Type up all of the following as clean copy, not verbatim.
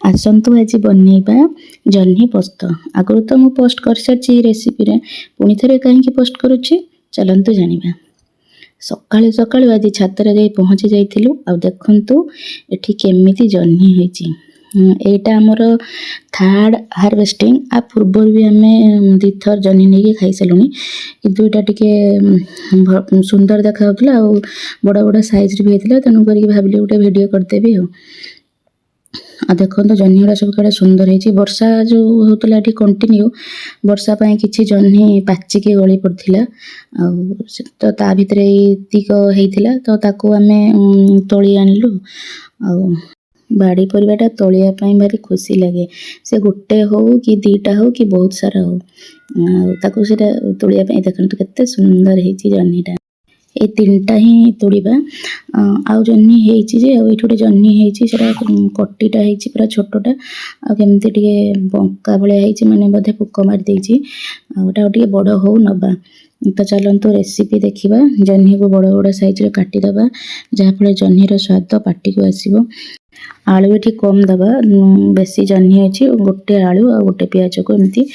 आसतु आज बनइबा जह्नी पोस्त। आगु तो मु पोस्ट कर सारी रेसिपी रे पुणी थे कहीं पोस्ट करुच्ची चलतु जानिबा। सकाळु सकाळु आज छातर जाई पहुँची जाइथिलु। आ देखंतु एठी केमिति जह्नी होईची। एटा हमर थर्ड हार्वेस्टिंग। आ पूर्व भी आमे दिथर जह्नी नेकी खाई सलुनी, किंतु एटा टिके सुंदर देखा होतला आ बड़ा बड़ा साइज रे भी हेतला, तनु करी भाबली गोटे वीडियो करदेबी हो। आ देखो जह्नी गुड़ा सब कड़े सुंदर है। वर्षा जो होता ये कंटिन्यू वर्षा पाई किसी जह्नी पाचिकी गली पड़ता तो ता भितर एतिक होता तो ताकू आमे तोली आनलु। बाड़ी परिवाटा तोलिया भारी खुशी लगे, से गोटे हो कि दीटा हो कि बहुत सारा हो ताकू सेटा तोलिया देखते केते सुंदर है जह्नीटा। ए तीनटा ही तोड़ीबा। आउ जह्नी हेची जे आ एठी गोटे जह्नी हेची सेटा कट्टीटा हेची पूरा छोटटा आ केमती टिके बंका भलिया हेची, माने बधे पोक मार देची। आ ओटा टिके बड़ हो नबा। तो चलंतु रेसिपी देखिबा। जह्नी को बड़ बड़ साइज रे काटी दबा, जहा फले जह्नीर स्वाद पाटी को आसीबो। आलू एठी कम दबा, बेसी जह्नी अछि गोटे आलू आ गोटे प्याज को एमती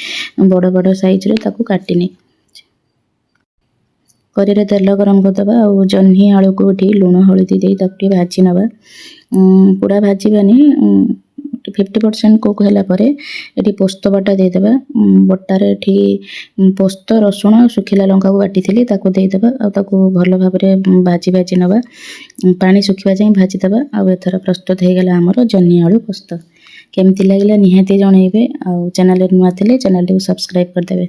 बड़ बड़ साइज रे ताकू काटिनी। कड़े तेल गरम करदे आ जह्नी आलू को लुण हलदी दे भाजी नवा। पूरा भाजबानी 50% कुक होला परे एठी पोस्त बटा दे देबा। बटारे एठी पोस्त रसुण सुखिला लंका को बाटी थिली ताकू दे देबा आ ताकू भलो भाबरे भाजी नवा। पानी सुखिबा जाय भाजी देबा। आ एथरा प्रस्तुत हे गेला हमर जह्नी आलू पोस्त। केमती लागला निहाती जणैबे। आ चैनल रे नुआ थिले चैनल को सब्सक्राइब कर देबे।